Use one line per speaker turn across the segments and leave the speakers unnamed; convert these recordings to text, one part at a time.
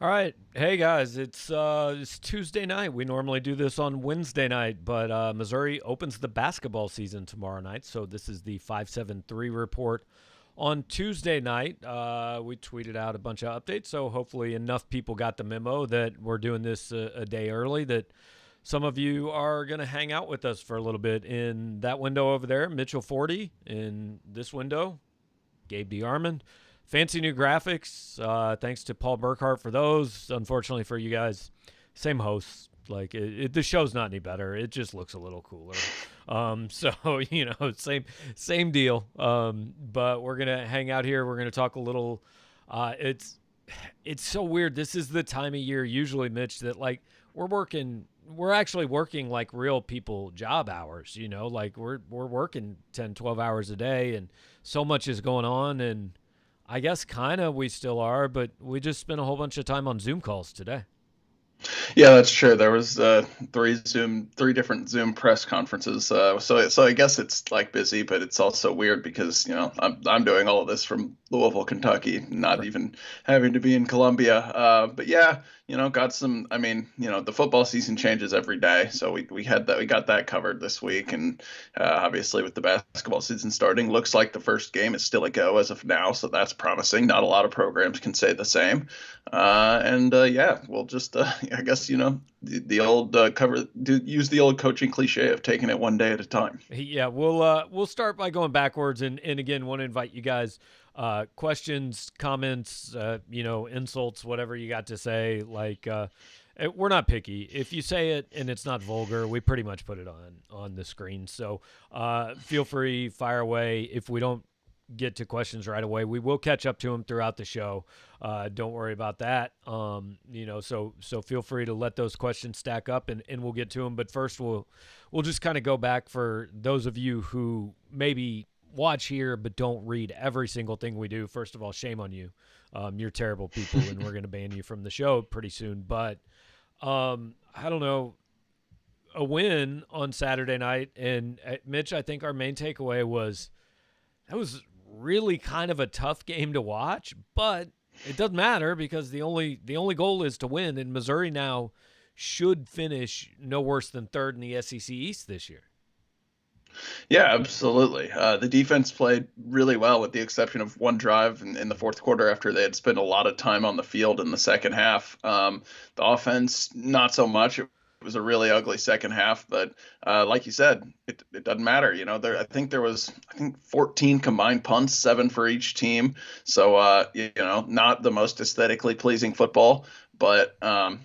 All right, hey guys, it's Tuesday night. We normally do this on Wednesday night, but Missouri opens the basketball season tomorrow night. So this is the 573 report on Tuesday night. We tweeted out a bunch of updates, so hopefully enough people got the memo that we're doing this a day early. That some of you are going to hang out with us for a little bit in that window over there. Mitchell Forde in this window. Gabe DeArmond. Fancy new graphics. Thanks to Paul Burkhart for those. Unfortunately for you guys, same hosts. Like the show's not any better. It just looks a little cooler. So same deal. But we're gonna hang out here. We're gonna talk a little. It's so weird. This is the time of year usually, Mitch, that like we're working. We're actually working like real people job hours. Like we're working 10, 12 hours a day, and so much is going on. And I guess kind of we still are, but we just spent a whole bunch of time on Zoom calls today.
Yeah, that's true. There was three different Zoom press conferences. So I guess it's like busy, but it's also weird because I'm doing all of this from Louisville, Kentucky, not
Right.
even having to be in Columbia. But yeah, got some. I mean, the football season changes every day, so we got that covered this week, and obviously with the basketball season starting, looks like the first game is still a go as of now, so that's promising. Not a lot of programs can say the same. And yeah, we'll just I guess the old use the old coaching cliche of taking it one day at a time.
Yeah, we'll start by going backwards, and again, want to invite you guys questions, comments, insults, whatever you got to say. Like we're not picky. If you say it and it's not vulgar, we pretty much put it on the screen. So feel free, fire away. If we don't get to questions right away, we will catch up to them throughout the show. Don't worry about that. So feel free to let those questions stack up, and we'll get to them. But first, we'll just kind of go back for those of you who maybe watch here but don't read every single thing we do. First of all, shame on you. You're terrible people, and we're going to ban you from the show pretty soon. But I don't know, a win on Saturday night, and Mitch, I think our main takeaway was that was really kind of a tough game to watch, but it doesn't matter because the only goal is to win, and Missouri now should finish no worse than third in the SEC East this year.
Yeah, absolutely. The defense played really well, with the exception of one drive in the fourth quarter after they had spent a lot of time on the field in the second half. The offense, not so much. It was a really ugly second half, but like you said, it doesn't matter. I think 14 combined punts, seven for each team. So not the most aesthetically pleasing football, but I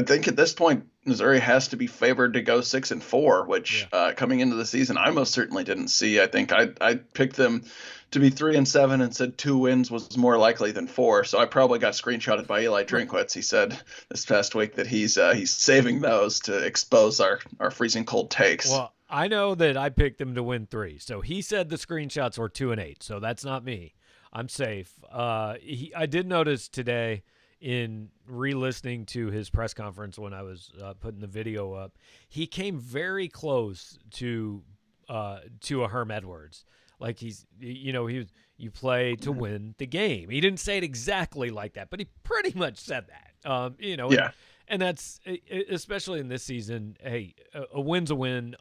think at this point Missouri has to be favored to go 6-4, which
Yeah.
coming into the season I most certainly didn't see. I think I picked them to be 3-7 and said two wins was more likely than four. So I probably got screenshotted by Eli Drinkwitz. He said this past week that he's saving those to expose our freezing cold takes.
Well, I know that I picked them to win three. So he said the screenshots were 2-8. So that's not me. I'm safe. I did notice today in re-listening to his press conference when I was putting the video up, he came very close to a Herm Edwards. Like he was, you play to win the game. He didn't say it exactly like that, but he pretty much said that. And
Yeah.
that's especially in this season. Hey, a win's a win.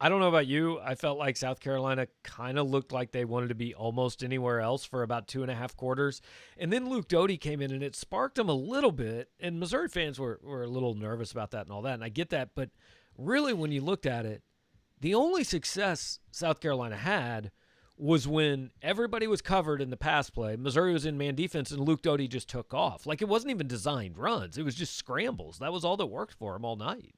I don't know about you. I felt like South Carolina kind of looked like they wanted to be almost anywhere else for about 2.5 quarters. And then Luke Doty came in and it sparked them a little bit. And Missouri fans were a little nervous about that and all that. And I get that. But really, when you looked at it, the only success South Carolina had was when everybody was covered in the pass play. Missouri was in man defense, and Luke Doty just took off. Like, it wasn't even designed runs. It was just scrambles. That was all that worked for him all night.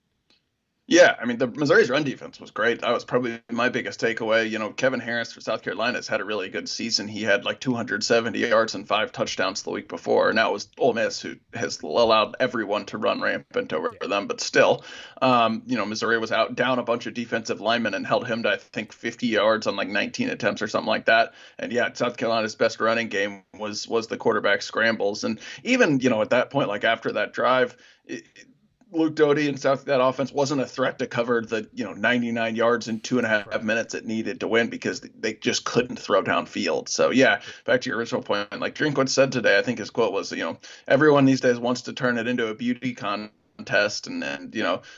Yeah, I mean, the Missouri's run defense was great. That was probably my biggest takeaway. Kevin Harris for South Carolina has had a really good season. He had like 270 yards and five touchdowns the week before. Now it was Ole Miss who has allowed everyone to run rampant over
Yeah.
them. But still, Missouri was out down a bunch of defensive linemen and held him to, I think, 50 yards on like 19 attempts or something like that. And yeah, South Carolina's best running game was the quarterback scrambles. And even, at that point, like after that drive, Luke Doty and that offense wasn't a threat to cover the 99 yards in 2.5 minutes it needed to win because they just couldn't throw downfield. So yeah, back to your original point, like Drinkwitz said today, I think his quote was, everyone these days wants to turn it into a beauty contest and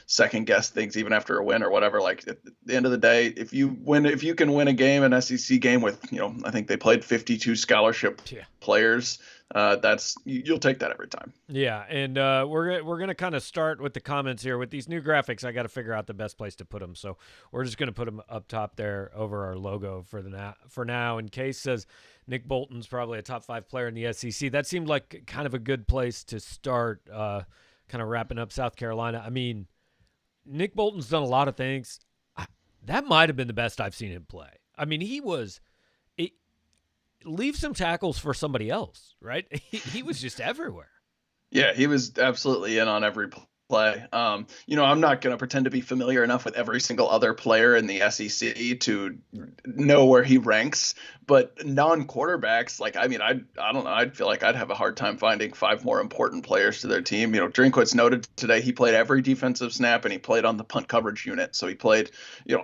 second guess things even after a win or whatever. Like at the end of the day, if you can win a game, an SEC game with I think they played 52 scholarship players. You'll take that every time.
Yeah, and we're gonna kind of start with the comments here with these new graphics. I got to figure out the best place to put them, so we're just gonna put them up top there over our logo for now. And Case says Nick Bolton's probably a top 5 player in the SEC. That seemed like kind of a good place to start. Kind of wrapping up South Carolina. I mean, Nick Bolton's done a lot of things. That might have been the best I've seen him play. I mean, leave some tackles for somebody else, right? He was just everywhere.
Yeah, he was absolutely in on every play. I'm not going to pretend to be familiar enough with every single other player in the SEC to know where he ranks, but non-quarterbacks, I don't know. I'd feel like I'd have a hard time finding 5 more important players to their team. Drinkwitz noted today he played every defensive snap and he played on the punt coverage unit. So he played,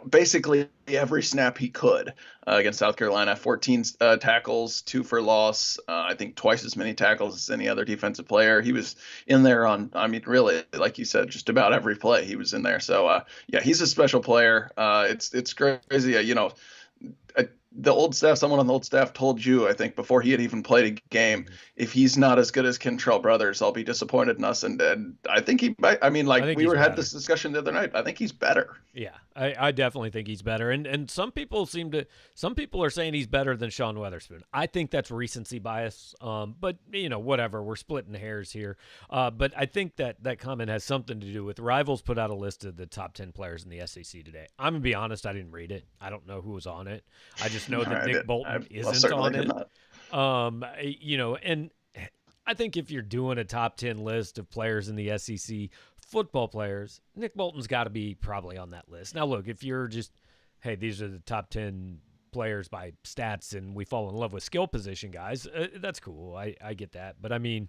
basically every snap he could against South Carolina. 14 tackles, 2 for loss. I think twice as many tackles as any other defensive player. He was in there on, really, like you said, just about every play he was in there. So yeah, he's a special player. It's crazy. Someone on the old staff told you, I think, before he had even played a game, if he's not as good as Kentrell Brothers, I'll be disappointed in us. And I think he might. Had this discussion the other night. I think he's better.
Yeah, I definitely think he's better. And some people are saying he's better than Sean Weatherspoon. I think that's recency bias. But whatever. We're splitting hairs here. But I think that comment has something to do with Rivals put out a list of the top 10 players in the SEC today. I'm gonna be honest, I didn't read it. I don't know who was on it. I just know that Nick Bolton isn't on it. And I think if you're doing a top 10 list of players in the SEC, football players, Nick Bolton's got to be probably on that list. Now, look, if you're just, hey, these are the top 10 players by stats and we fall in love with skill position guys, that's cool. I get that. But, I mean,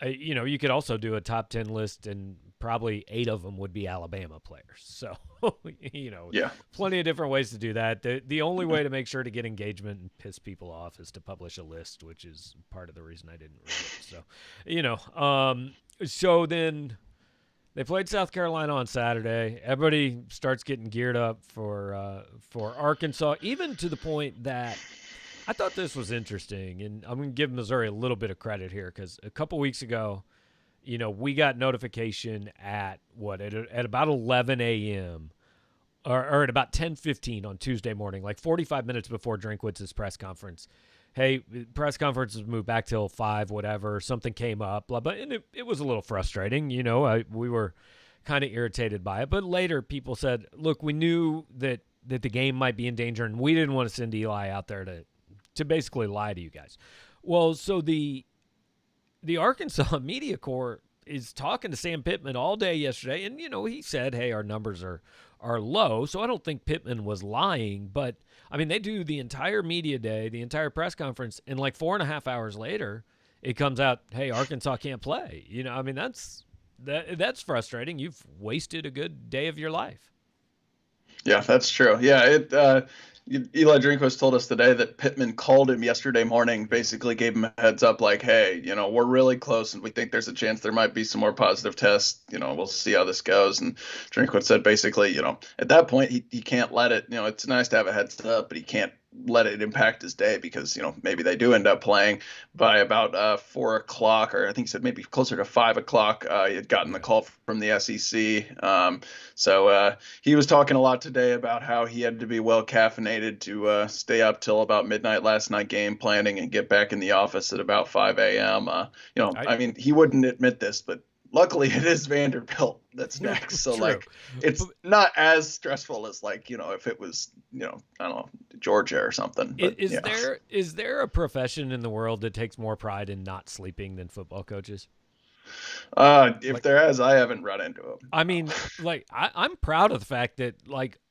you could also do a top 10 list and probably 8 of them would be Alabama players. So, plenty of different ways to do that. The only way to make sure to get engagement and piss people off is to publish a list, which is part of the reason I didn't read it. So, so then they played South Carolina on Saturday. Everybody starts getting geared up for Arkansas, even to the point that I thought this was interesting, and I'm going to give Missouri a little bit of credit here because a couple weeks ago, we got notification at about 11 a.m. or at about 10:15 on Tuesday morning, like 45 minutes before Drinkwitz's press conference. Hey, press conference was moved back till 5, whatever. Something came up, blah, blah. And it was a little frustrating. We were kind of irritated by it. But later people said, look, we knew that the game might be in danger, and we didn't want to send Eli out there to basically lie to you guys. Well, so the Arkansas Media Corps is talking to Sam Pittman all day yesterday, and, he said, hey, our numbers are low, so I don't think Pittman was lying, but, I mean, they do the entire media day, the entire press conference, and like 4.5 hours later, it comes out, hey, Arkansas can't play. I mean, that's frustrating. You've wasted a good day of your life.
Yeah, that's true. Yeah, Eli Drinkwitz told us today that Pittman called him yesterday morning, basically gave him a heads up like, hey, we're really close and we think there's a chance there might be some more positive tests. We'll see how this goes. And Drinkwitz said basically, at that point, he can't let it, it's nice to have a heads up, but he can't let it impact his day because, maybe they do end up playing by about 4 o'clock, or I think he said maybe closer to 5 o'clock. He had gotten the call from the SEC. So he was talking a lot today about how he had to be well caffeinated to stay up till about midnight last night game planning and get back in the office at about 5 a.m. I mean, he wouldn't admit this, but luckily it is Vanderbilt that's next. So it's not as stressful as if it was, I don't know, Georgia or something. But,
is there a profession in the world that takes more pride in not sleeping than football coaches?
If there is, I haven't run into them.
I mean, I'm proud of the fact that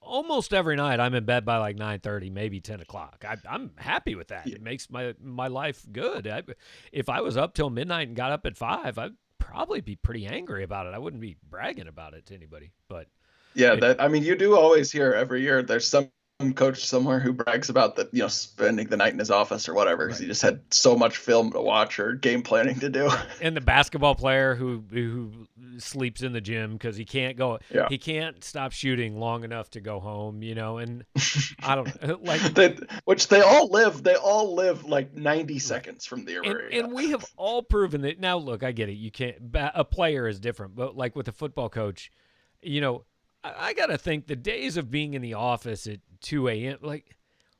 almost every night I'm in bed by 9:30, maybe 10 o'clock. I'm happy with that. Yeah. It makes my life good. If I was up till midnight and got up at 5, I'd probably be pretty angry about it. I wouldn't be bragging about it to anybody, but
Yeah, you do always hear every year there's some coach somewhere who brags about the spending the night in his office or whatever because
right.
he just had so much film to watch or game planning to do.
Right. And the basketball player who sleeps in the gym because he can't stop shooting long enough to go home, and I don't like
which they all live like 90 seconds from the area.
And we have all proven that. Now, look, I get it. You can't. A player is different, but like with a football coach, I got to think the days of being in the office at 2 a.m., like,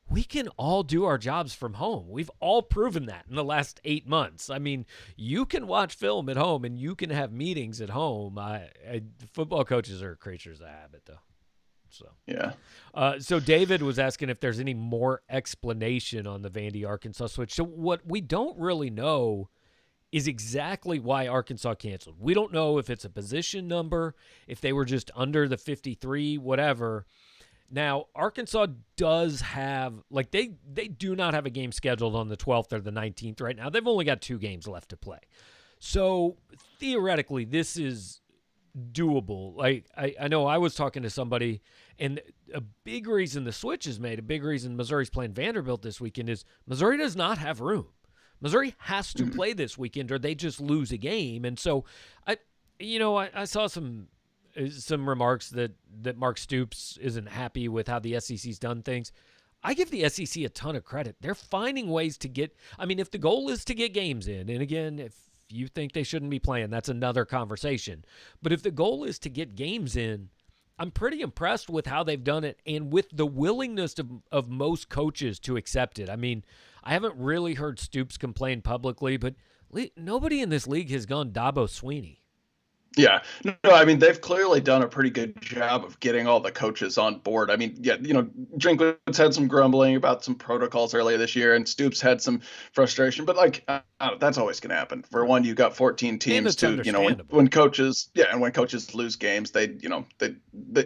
we can all do our jobs from home. We've all proven that in the last 8 months. I mean, you can watch film at home and you can have meetings at home. Football coaches are creatures of habit, though. So
yeah.
So David was asking if there's any more explanation on the Vandy Arkansas switch. So what we don't really know is exactly why Arkansas canceled. We don't know if it's a position number, if they were just under the 53, whatever. Now, Arkansas does have, like, they do not have a game scheduled on the 12th or the 19th right now. They've only got 2 games left to play. So, theoretically, this is doable. Like, I know I was talking to somebody, and a big reason the switch is made, a big reason Missouri's playing Vanderbilt this weekend is Missouri does not have room. Missouri has to play this weekend or they just lose a game. And so, I saw some remarks that Mark Stoops isn't happy with how the SEC's done things. I give the SEC a ton of credit. They're finding ways to get – I mean, if the goal is to get games in, and again, if you think they shouldn't be playing, that's another conversation. But if the goal is to get games in, I'm pretty impressed with how they've done it and with the willingness of most coaches to accept it. I mean, I haven't really heard Stoops complain publicly, but nobody in this league has gone Dabo Sweeney.
Yeah, no, I mean, they've clearly done a pretty good job of getting all the coaches on board. I mean, yeah, Drinkwitz had some grumbling about some protocols earlier this year, and Stoops had some frustration. But that's always going to happen. For one, you've got 14 teams too. When coaches lose games, they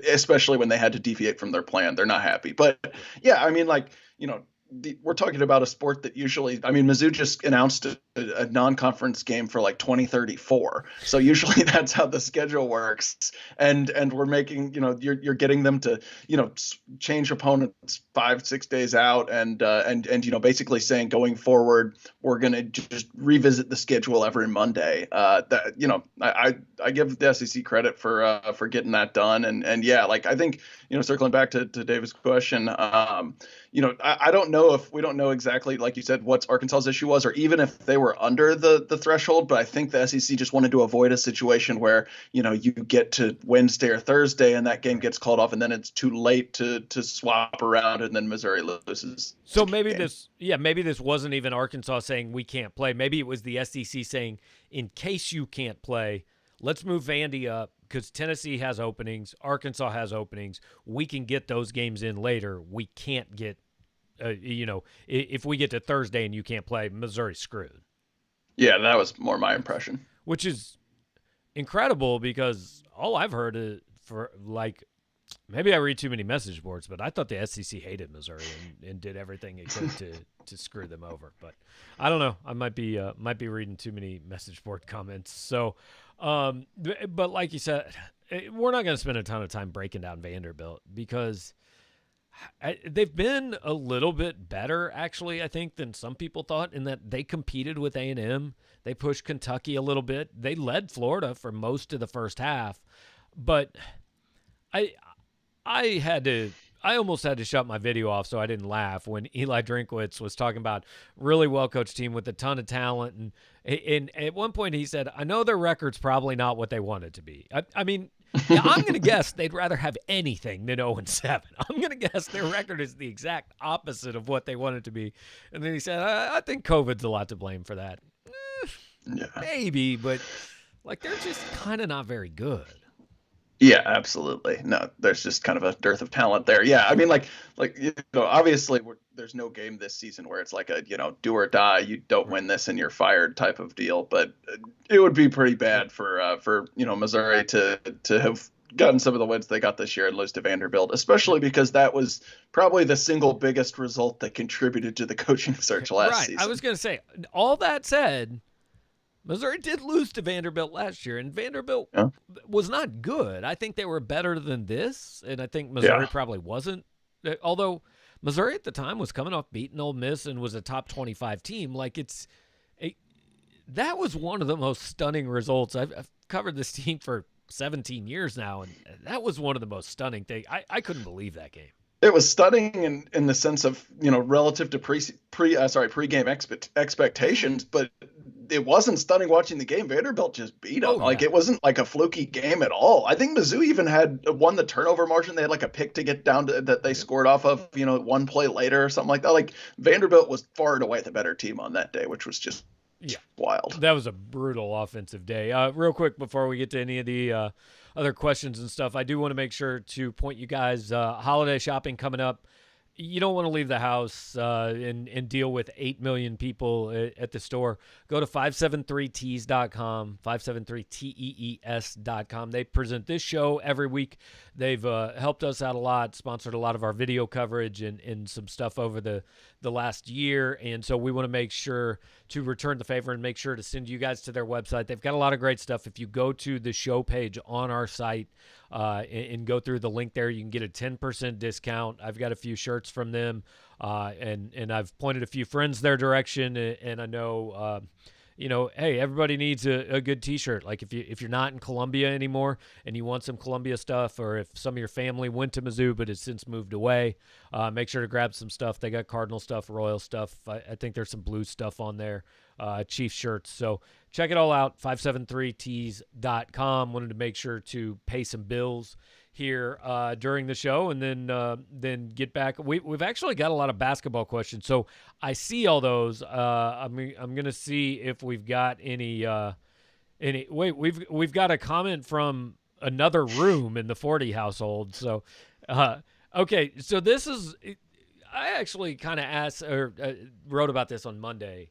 especially when they had to deviate from their plan, they're not happy. But yeah, I mean, we're talking about a sport that usually, I mean, Mizzou just announced a non-conference game for like 2034. So usually that's how the schedule works. And we're making, you're getting them to, change opponents 5-6 days out and basically saying going forward, we're going to just revisit the schedule every Monday. I give the SEC credit for getting that done. And yeah, I think, circling back to David's question, I don't know if we don't know exactly, like you said, what Arkansas's issue was, or even if they were under the threshold. But I think the SEC just wanted to avoid a situation where, you get to Wednesday or Thursday and that game gets called off and then it's too late to swap around and then Missouri loses.
So maybe this wasn't even Arkansas saying we can't play. Maybe it was the SEC saying, in case you can't play, let's move Vandy up because Tennessee has openings, Arkansas has openings. We can get those games in later. We can't get, if we get to Thursday and you can't play, Missouri's screwed.
Yeah, that was more my impression.
Which is incredible because all I've heard is maybe I read too many message boards, but I thought the SEC hated Missouri and did everything it could to screw them over. But I don't know. I might be reading too many message board comments. So, but like you said, we're not going to spend a ton of time breaking down Vanderbilt because they've been a little bit better, actually, I think, than some people thought in that they competed with A&M. They pushed Kentucky a little bit. They led Florida for most of the first half. But I almost had to shut my video off so I didn't laugh when Eli Drinkwitz was talking about really well-coached team with a ton of talent. And at one point he said, I know their record's probably not what they want it to be. I mean, yeah, I'm going to guess they'd rather have anything than 0-7. I'm going to guess their record is the exact opposite of what they want it to be. And then he said, I think COVID's a lot to blame for that.
Yeah.
Maybe, but they're just kind of not very good.
Yeah, absolutely. No, there's just kind of a dearth of talent there. Yeah, I mean, obviously there's no game this season where it's like a, do or die. You don't win this and you're fired type of deal. But it would be pretty bad for Missouri to have gotten some of the wins they got this year and lose to Vanderbilt, especially because that was probably the single biggest result that contributed to the coaching search last season.
I was going to say, all that said, Missouri did lose to Vanderbilt last year, and Vanderbilt
Yeah.
was not good. I think they were better than this, and I think Missouri
Yeah.
probably wasn't. Although Missouri at the time was coming off beating Ole Miss and was a top 25 team. Like that was one of the most stunning results. I've covered this team for 17 years now, and that was one of the most stunning things. I couldn't believe that game.
It was stunning in the sense of, relative to pre-game expectations, but it wasn't stunning watching the game. Vanderbilt just beat them. Like, it wasn't like a fluky game at all. I think Mizzou even had won the turnover margin. They had like a pick to get down to that they scored off of, one play later or something like that. Like, Vanderbilt was far and away the better team on that day, which was just wild.
That was a brutal offensive day. Real quick before we get to any of the other questions and stuff, I do want to make sure to point you guys, holiday shopping coming up. You don't want to leave the house and deal with 8 million people at the store. Go to 573tees.com, 573tees.com. They present this show every week. They've helped us out a lot, sponsored a lot of our video coverage and some stuff over the last year. And so we want to make sure to return the favor and make sure to send you guys to their website. They've got a lot of great stuff. If you go to the show page on our site and go through the link there, you can get a 10% discount. I've got a few shirts from them, and I've pointed a few friends their direction, and I know hey, everybody needs a good T-shirt. Like if you're not in Columbia anymore and you want some Columbia stuff, or if some of your family went to Mizzou but has since moved away, make sure to grab some stuff. They got Cardinal stuff, Royal stuff. I think there's some blue stuff on there, Chief shirts. So check it all out, 573tees.com. Wanted to make sure to pay some bills here during the show, and then get back. We've actually got a lot of basketball questions, so I see all those. I'm gonna see if we've got any. Wait, we've got a comment from another room in the Forde household. So, okay, so this is. I actually kind of asked or wrote about this on Monday.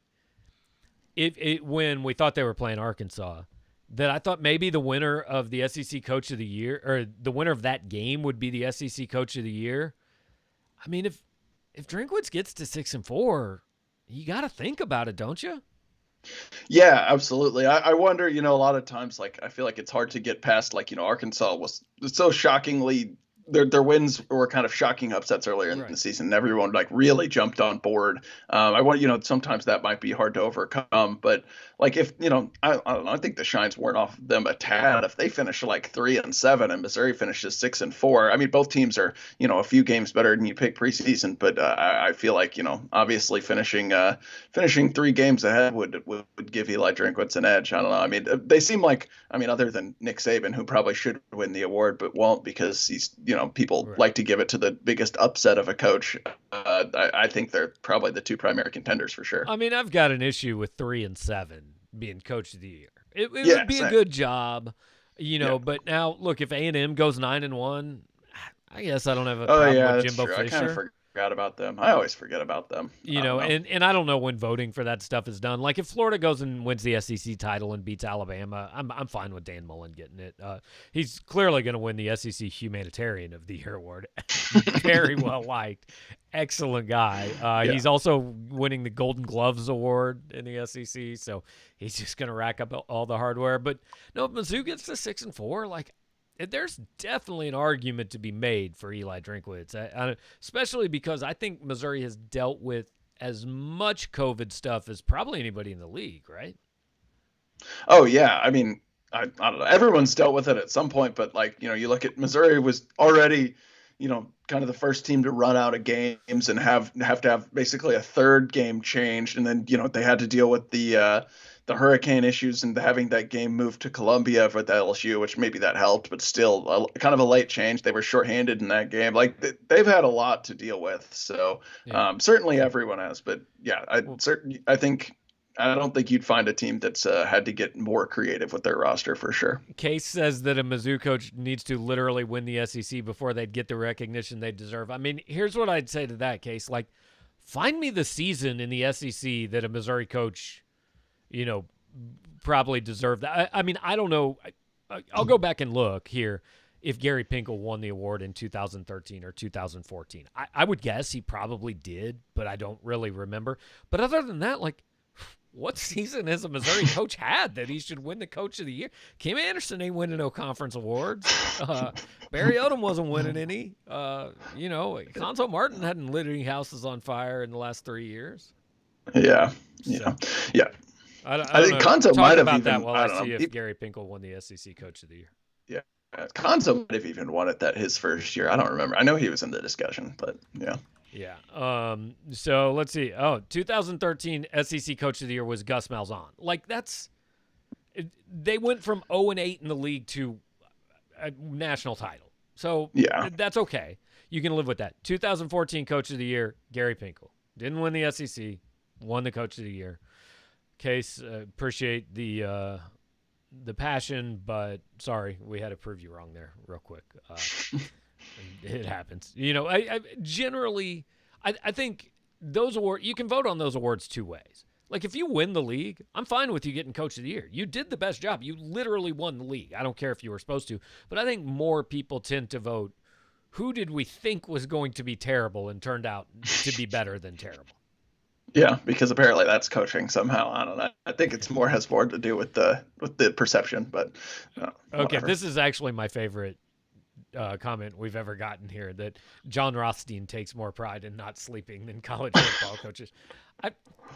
When we thought they were playing Arkansas, that I thought maybe the winner of the SEC Coach of the Year, or the winner of that game, would be the SEC Coach of the Year. I mean, if Drinkwitz gets to 6-4, you got to think about it, don't you?
Yeah, absolutely. I wonder, a lot of times, like, I feel like it's hard to get past, like, Arkansas was so shockingly. Their wins were kind of shocking upsets earlier in the season, and everyone like really jumped on board. I want, sometimes that might be hard to overcome, but like if, I don't know, I think the shine's worn off them a tad. If they finish like 3-7 and Missouri finishes 6-4, I mean, both teams are, a few games better than you pick preseason, but I feel like, obviously finishing 3 games ahead would give Eli Drinkwitz an edge. I don't know. I mean, they seem like, other than Nick Saban, who probably should win the award, but won't because he's, people like to give it to the biggest upset of a coach. I think they're probably the 2 primary contenders for sure.
I mean, I've got an issue with 3-7 being Coach of the Year. It would be a good job, But now, look, if A&M goes 9-1, I guess I don't have a problem with Jimbo Fisher.
I kind of forgot about them. I always forget about them.
And I don't know when voting for that stuff is done. Like if Florida goes and wins the SEC title and beats Alabama, I'm fine with Dan Mullen getting it. He's clearly going to win the SEC Humanitarian of the Year award. Very well liked, excellent guy. He's also winning the Golden Gloves award in the SEC, so he's just going to rack up all the hardware. But no, if Mizzou gets to 6-4, like. There's definitely an argument to be made for Eli Drinkwitz, especially because I think Missouri has dealt with as much COVID stuff as probably anybody in the league, right?
Oh, yeah. I mean, I don't know. Everyone's dealt with it at some point, but like, you look at Missouri was already, kind of the first team to run out of games and have to have basically a third game changed. And then, they had to deal with the hurricane issues and having that game moved to Columbia for the LSU, which maybe that helped, but still kind of a late change. They were shorthanded in that game. Like they've had a lot to deal with. So certainly everyone has, but I don't think you'd find a team that's had to get more creative with their roster for sure.
Case says that a Mizzou coach needs to literally win the SEC before they'd get the recognition they deserve. I mean, here's what I'd say to that, Case. Like, find me the season in the SEC that a Missouri coach probably deserved that. I mean, I don't know. I'll go back and look here if Gary Pinkel won the award in 2013 or 2014. I would guess he probably did, but I don't really remember. But other than that, like, what season has a Missouri coach had that he should win the Coach of the Year? Kim Anderson ain't winning no conference awards. Barry Odom wasn't winning any. Conzo Martin hadn't lit any houses on fire in the last 3 years.
Yeah. I think Conzo might have
about
even.
that while
I
I
don't
see
know.
if Gary Pinkel won the SEC Coach of the Year.
Yeah, Conzo might have even won it his first year. I don't remember. I know he was in the discussion, but yeah.
Yeah. So let's see. 2013 SEC Coach of the Year was Gus Malzahn. They went from 0-8 in the league to a national title. So
yeah,
that's okay. You can live with that. 2014 Coach of the Year, Gary Pinkel. Didn't win the SEC, won the Coach of the Year. Case, appreciate the passion, but sorry, we had to prove you wrong there real quick. It happens. I generally, I think those awards, you can vote on those awards two ways. Like, if you win the league, I'm fine with you getting Coach of the Year. You did the best job. You literally won the league. I don't care if you were supposed to. But I think more people tend to vote, who did we think was going to be terrible and turned out to be better than terrible?
Yeah, because apparently that's coaching somehow. I don't know. I think it's more has more to do with the perception. But
okay, this is actually my favorite comment we've ever gotten here, that John Rothstein takes more pride in not sleeping than college football coaches. I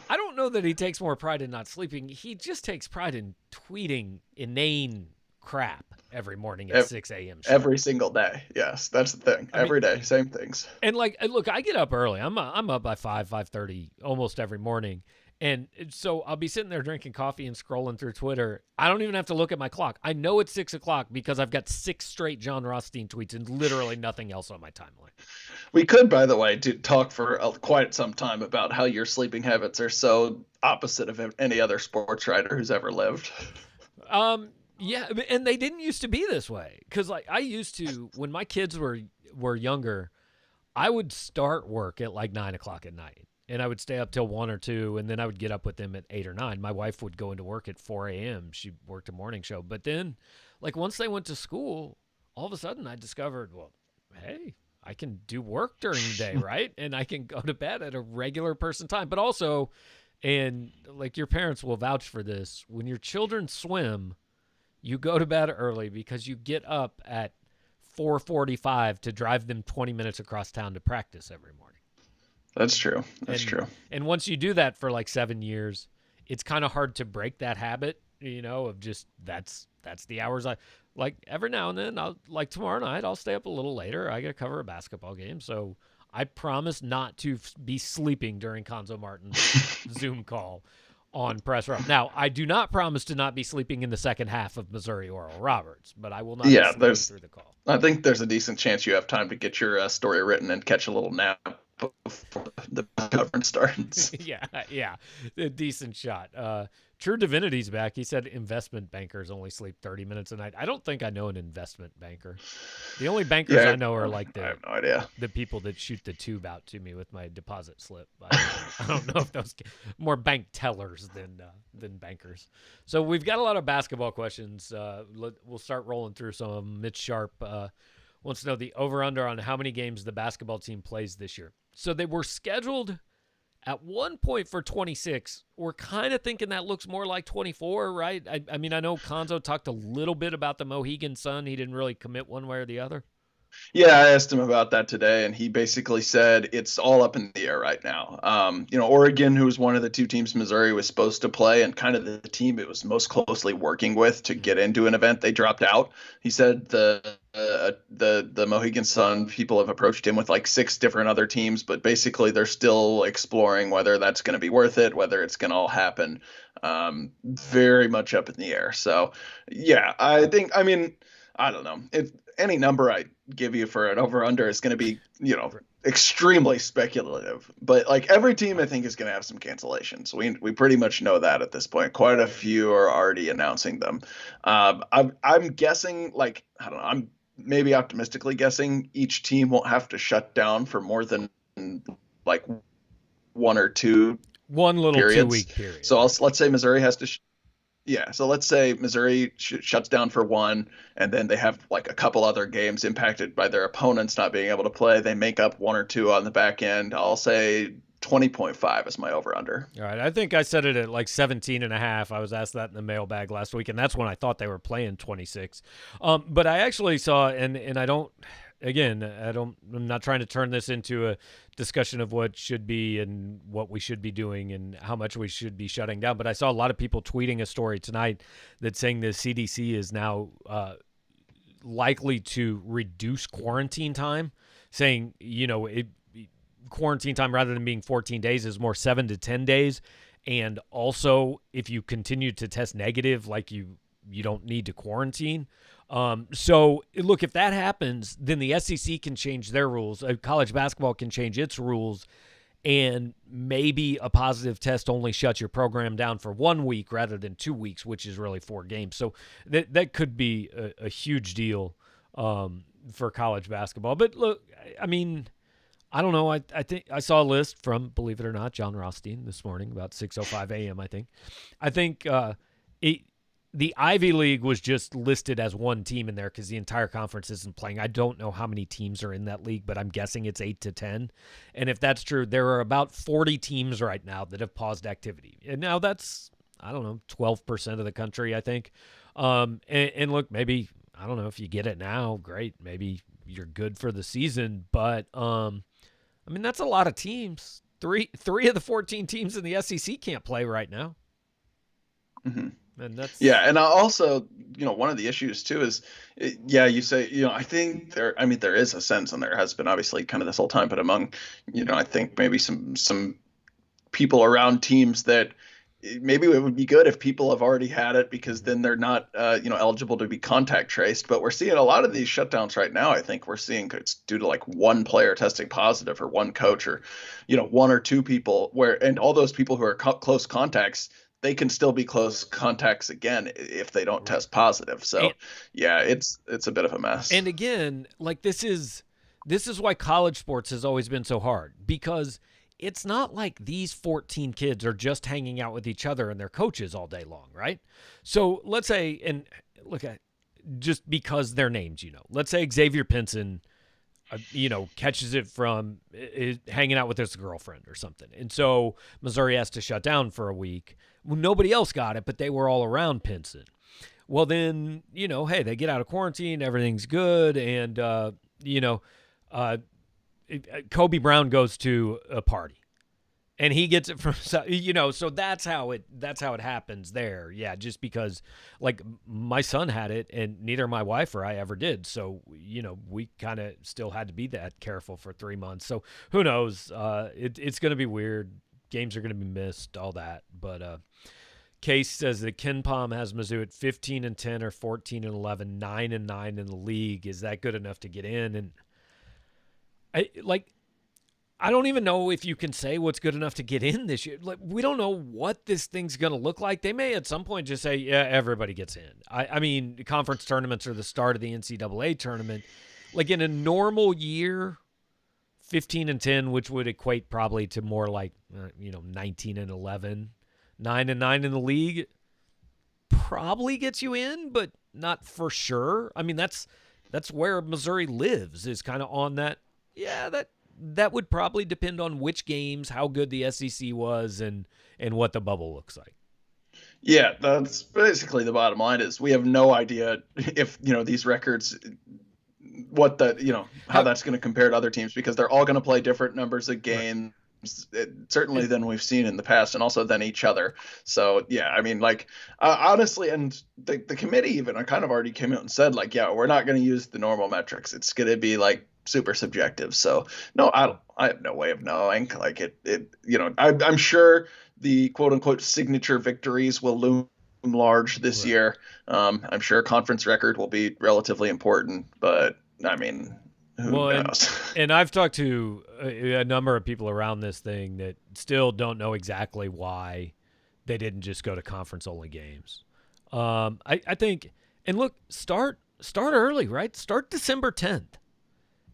don't know that he takes more pride in not sleeping. He just takes pride in tweeting inane crap every morning at 6 a.m.
Every single day. Yes, that's the thing. Every day, same things.
And look, I get up early. I'm up by 5:30 almost every morning. And so I'll be sitting there drinking coffee and scrolling through Twitter. I don't even have to look at my clock. I know it's 6 o'clock because I've got 6 straight John Rothstein tweets and literally nothing else on my timeline.
We could, by the way, talk for quite some time about how your sleeping habits are so opposite of any other sports writer who's ever lived.
Yeah, and they didn't used to be this way. Because I used to, when my kids were younger, I would start work at 9 o'clock at night. And I would stay up till 1 or 2, and then I would get up with them at 8 or 9. My wife would go into work at 4 a.m. She worked a morning show. But then, once they went to school, all of a sudden I discovered, well, hey, I can do work during the day, right? And I can go to bed at a regular person time. But also, and your parents will vouch for this, when your children swim, you go to bed early because you get up at 4:45 to drive them 20 minutes across town to practice every morning.
That's true. That's true.
And once you do that for 7 years, it's kind of hard to break that habit, of just that's the hours I every now and then. I'll tomorrow night I'll stay up a little later. I got to cover a basketball game, so I promise not to be sleeping during Conzo Martin's Zoom call on Press Row. Now, I do not promise to not be sleeping in the second half of Missouri Oral Roberts, but I will not be sleeping through the call.
I think there's a decent chance you have time to get your story written and catch a little nap before the coverage starts.
yeah, a decent shot. True Divinity's back. He said investment bankers only sleep 30 minutes a night. I don't think I know an investment banker. The only bankers I know are
I have no idea.
The people that shoot the tube out to me with my deposit slip. I don't know if those more bank tellers than bankers. So we've got a lot of basketball questions. We'll start rolling through some of them. Mitch Sharp wants to know the over-under on how many games the basketball team plays this year. So they were scheduled at one point for 26. We're kind of thinking that looks more like 24, right? I mean, I know Conzo talked a little bit about the Mohegan Sun. He didn't really commit one way or the other.
Yeah, I asked him about that today, and he basically said it's all up in the air right now. Oregon, who was one of the two teams Missouri was supposed to play, and kind of the team it was most closely working with to get into an event, they dropped out. He said the Mohegan Sun people have approached him with 6 different other teams, but basically they're still exploring whether that's going to be worth it, whether it's going to all happen. Very much up in the air. So, yeah, I don't know. If any number I give you for an over-under is going to be, extremely speculative. But every team, I think, is going to have some cancellations. We pretty much know that at this point. Quite a few are already announcing them. I'm guessing, I don't know. I'm maybe optimistically guessing each team won't have to shut down for more than 1 or 2.
One little periods. 2-week period.
So let's say Missouri has to. So let's say Missouri shuts down for 1, and then they have a couple other games impacted by their opponents not being able to play. They make up 1 or 2 on the back end. I'll say 20.5 is my over-under.
All right. I think I said it at like 17.5. I was asked that in the mailbag last week, and that's when I thought they were playing 26. But I actually saw, and I don't, again, I'm not trying to turn this into a discussion of what should be and what we should be doing and how much we should be shutting down. But I saw a lot of people tweeting a story tonight that's saying the CDC is now likely to reduce quarantine time, saying, quarantine time, rather than being 14 days, is more 7 to 10 days. And also, if you continue to test negative, like you don't need to quarantine. So look, if that happens, then the SEC can change their rules. College basketball can change its rules, and maybe a positive test only shuts your program down for 1 week rather than 2 weeks, which is really 4 games. So that could be a huge deal for college basketball. But look, I mean, I don't know. I think I saw a list from, believe it or not, John Rothstein this morning about 6:05 a.m. I think the Ivy League was just listed as one team in there because the entire conference isn't playing. I don't know how many teams are in that league, but I'm guessing it's 8 to 10. And if that's true, there are about 40 teams right now that have paused activity. And now that's, 12% of the country, I think. And look, maybe, I don't know, if you get it now, great. Maybe you're good for the season. But, that's a lot of teams. Three of the 14 teams in the SEC can't play right now.
Mm-hmm.
And that's
and also, one of the issues too is, you say, I think there is a sense, and there has been obviously kind of this whole time, but among, I think maybe some people around teams that maybe it would be good if people have already had it, because then they're not, eligible to be contact traced. But we're seeing a lot of these shutdowns right now. I think we're seeing it's due to like one player testing positive, or one coach, or, one or two people, and all those people who are close contacts, they can still be close contacts again if they don't test positive. So, it's a bit of a mess.
And again, like this is why college sports has always been so hard, because it's not like these 14 kids are just hanging out with each other and their coaches all day long, right? So let's say, and look at just because they're names, let's say Xavier Pinson, catches it from hanging out with his girlfriend or something. And so Missouri has to shut down for a week. Well, nobody else got it, but they were all around Pinson. Well, then, hey, they get out of quarantine, everything's good. And, Kobe Brown goes to a party and he gets it from, so that's how it happens there. Yeah. Just because like my son had it and neither my wife or I ever did. So, we kind of still had to be that careful for 3 months. So who knows? It's going to be weird. Games are going to be missed, all that. But Case says that Ken Palm has Mizzou at 15-10 or 14-11, 9-9 in the league. Is that good enough to get in? And I don't even know if you can say what's good enough to get in this year. Like, we don't know what this thing's going to look like. They may at some point just say, yeah, everybody gets in. I mean, conference tournaments are the start of the NCAA tournament. Like in a normal year, 15-10, which would equate probably to more like, 19-11, 9-9 in the league, probably gets you in, but not for sure. I mean, that's where Missouri lives, is kind of on that. Yeah, that would probably depend on which games, how good the SEC was, and what the bubble looks like.
Yeah, that's basically the bottom line. Is we have no idea if these records, what the how that's going to compare to other teams, because they're all going to play different numbers of games. Right. Certainly than we've seen in the past, and also than each other. So honestly, and the committee even kind of already came out and said we're not going to use the normal metrics. It's going to be super subjective. So no, I have no way of knowing. I'm sure the quote unquote signature victories will loom large this year. I'm sure conference record will be relatively important, but I mean, who knows?
And I've talked to a number of people around this thing that still don't know exactly why they didn't just go to conference only games. I think, and look, start early, right? Start December 10th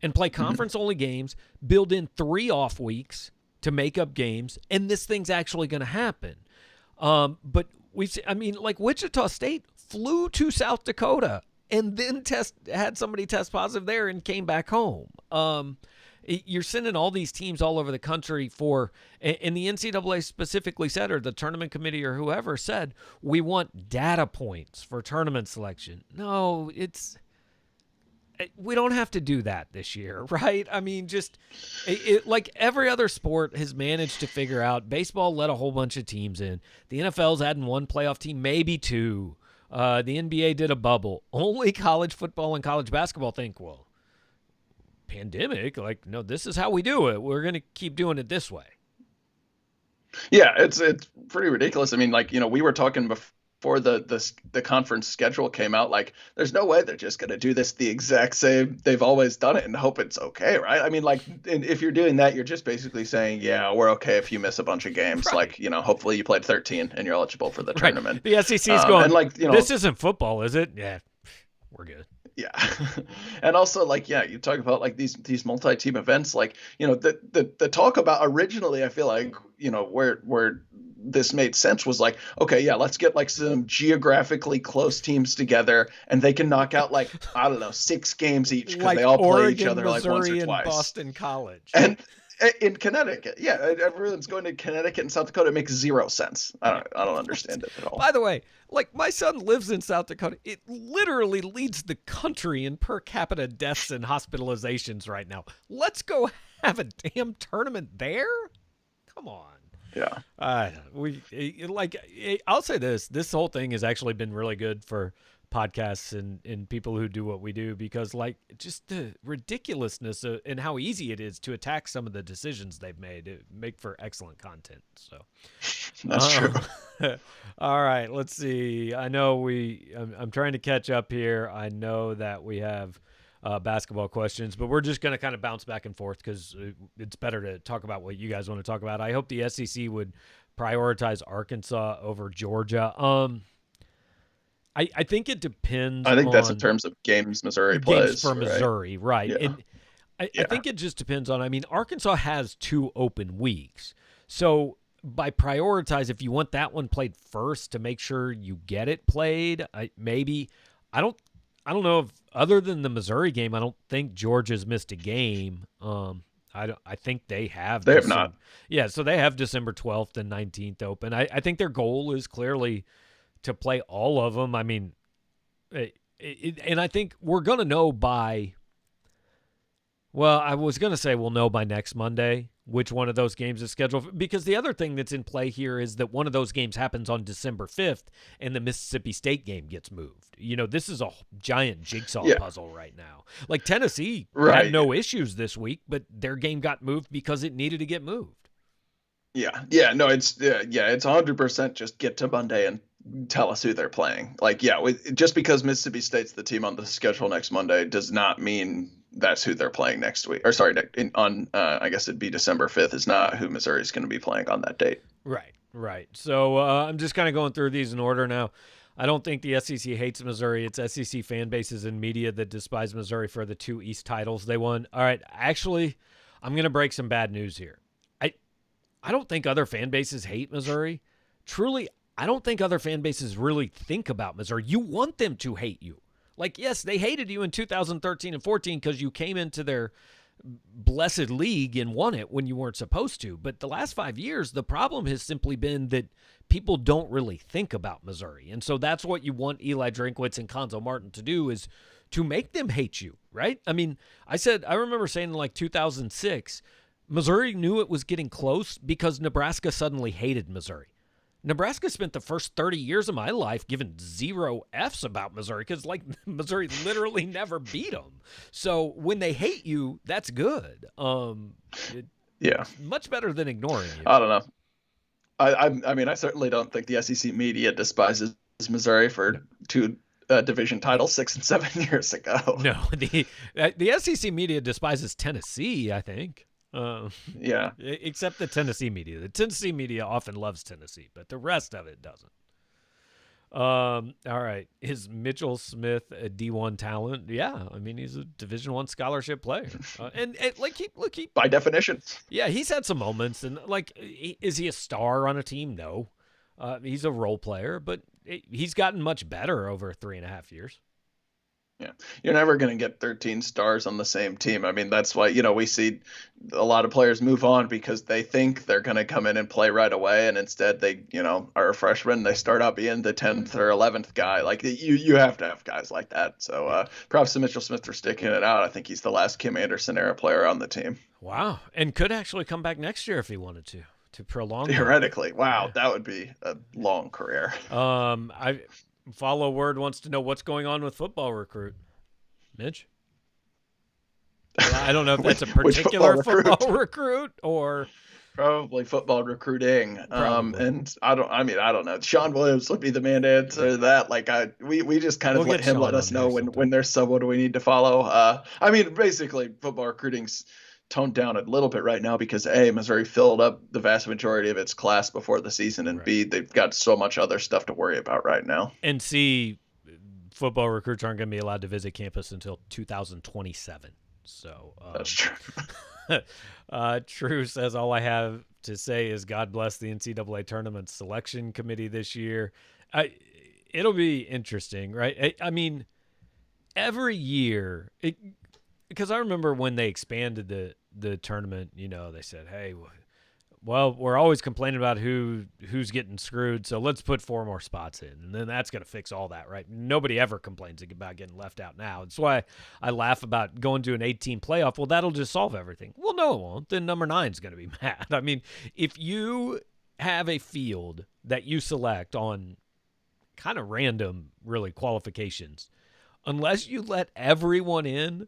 and play conference only games, build in 3 off weeks to make up games, and this thing's actually going to happen. But Wichita State flew to South Dakota and then had somebody test positive there and came back home. You're sending all these teams all over the country for, and the NCAA specifically said, or the tournament committee or whoever said, we want data points for tournament selection. No, we don't have to do that this year, right? I mean, just like every other sport has managed to figure out. Baseball let a whole bunch of teams in. The NFL's adding one playoff team, maybe two. The NBA did a bubble. Only college football and college basketball think, well, pandemic, like, no, this is how we do it. We're going to keep doing it this way.
Yeah, it's pretty ridiculous. I mean, like, we were talking before the conference schedule came out, like, there's no way they're just going to do this the exact same they've always done it and hope it's okay, right? I mean, like, if you're doing that, you're just basically saying, yeah, we're okay if you miss a bunch of games. Right. Like, hopefully you played 13 and you're eligible for the tournament.
The SEC's going, and like, this isn't football, is it? Yeah, we're good.
Yeah. And also, like, yeah, you talk about like these multi-team events, like, the talk about originally, I feel like, where this made sense was like, okay, yeah, let's get like some geographically close teams together and they can knock out like, I don't know, 6 games each because like they all play each other
Missouri,
like once or twice.
And Boston College.
And in Connecticut, yeah, everyone's going to Connecticut and South Dakota. It makes zero sense. I don't understand it at all.
By the way, like, my son lives in South Dakota. It literally leads the country in per capita deaths and hospitalizations right now. Let's go have a damn tournament there? Come on.
Yeah.
I'll say this whole thing has actually been really good for podcasts and people who do what we do, because like just the ridiculousness and how easy it is to attack some of the decisions they've made to make for excellent content. So
that's true.
All right, let's see. I know I'm trying to catch up here. I know that we have basketball questions, but we're just going to kind of bounce back and forth because it's better to talk about what you guys want to talk about. I hope the SEC would prioritize Arkansas over Georgia. I think it depends.
I think that's in terms of games Missouri plays.
Games for Missouri, right.
Yeah.
And I think it just depends on, I mean, Arkansas has 2 open weeks. So by prioritize, if you want that one played first to make sure you get it played, I don't know if, other than the Missouri game, I don't think Georgia's missed a game. I think they have.
They have not.
Yeah, so they have December 12th and 19th open. I think their goal is clearly to play all of them. I mean, and I think we're going to know by, well, I was going to say we'll know by next Monday which one of those games is scheduled, because the other thing that's in play here is that one of those games happens on December 5th and the Mississippi State game gets moved. This is a giant jigsaw puzzle right now. Like Tennessee had no issues this week, but their game got moved because it needed to get moved.
Yeah. No, it's 100% just get to Monday and tell us who they're playing. Like, just because Mississippi State's the team on the schedule next Monday does not mean that's who they're playing next week. Or sorry, I guess it'd be December 5th is not who Missouri's going to be playing on that date.
Right. So I'm just kind of going through these in order now. I don't think the SEC hates Missouri. It's SEC fan bases and media that despise Missouri for the 2 East titles they won. All right, actually, I'm going to break some bad news here. I don't think other fan bases hate Missouri. Truly, I don't think other fan bases really think about Missouri. You want them to hate you. Like, yes, they hated you in 2013 and 14 because you came into their blessed league and won it when you weren't supposed to. But the last 5 years, the problem has simply been that people don't really think about Missouri. And so that's what you want Eli Drinkwitz and Konzo Martin to do, is to make them hate you, right? I mean, I remember saying in like 2006, Missouri knew it was getting close because Nebraska suddenly hated Missouri. Nebraska spent the first 30 years of my life giving 0 Fs about Missouri because, like, Missouri literally never beat them. So when they hate you, that's good. Much better than ignoring you.
I don't know. I mean, I certainly don't think the SEC media despises Missouri for 2 division titles 6 and 7 years ago.
No, the SEC media despises Tennessee, I think. Except the Tennessee media. The Tennessee media often loves Tennessee, but the rest of it doesn't. All right. Is Mitchell Smith a D1 talent? Yeah. I mean, he's a Division I scholarship player. And he
by definition.
Yeah, he's had some moments. And, like, is he a star on a team? No. He's a role player, but he's gotten much better over 3.5 years.
Yeah. You're never going to get 13 stars on the same team. I mean, that's why, we see a lot of players move on because they think they're going to come in and play right away. And instead they, are a freshman. They start out being the 10th or 11th guy. Like you have to have guys like that. So props to Mitchell Smith for sticking it out. I think he's the last Kim Anderson era player on the team.
Wow. And could actually come back next year if he wanted to prolong.
Theoretically. Wow. Yeah. That would be a long career.
Follow Word wants to know what's going on with football recruit. Mitch? Well, I don't know if that's a particular football recruit or
probably football recruiting. And I don't know. Sean Williams would be the man to answer that. Like we just kind of let him let us know when there's someone we need to follow. Basically football recruiting's toned down a little bit right now because A, Missouri filled up the vast majority of its class before the season, and B, they've got so much other stuff to worry about right now.
And C, football recruits aren't going to be allowed to visit campus until 2027. So
that's true.
True says, all I have to say is God bless the NCAA tournament selection committee this year. It'll be interesting, right? I mean, every year, because I remember when they expanded the tournament, they said, hey, well, we're always complaining about who's getting screwed, so let's put 4 more spots in, and then that's going to fix all that, right? Nobody ever complains about getting left out now. That's why I laugh about going to an 8-team playoff. Well, that'll just solve everything. Well, no, it won't. Then number 9 is going to be mad. I mean, if you have a field that you select on kind of random, really, qualifications, unless you let everyone in,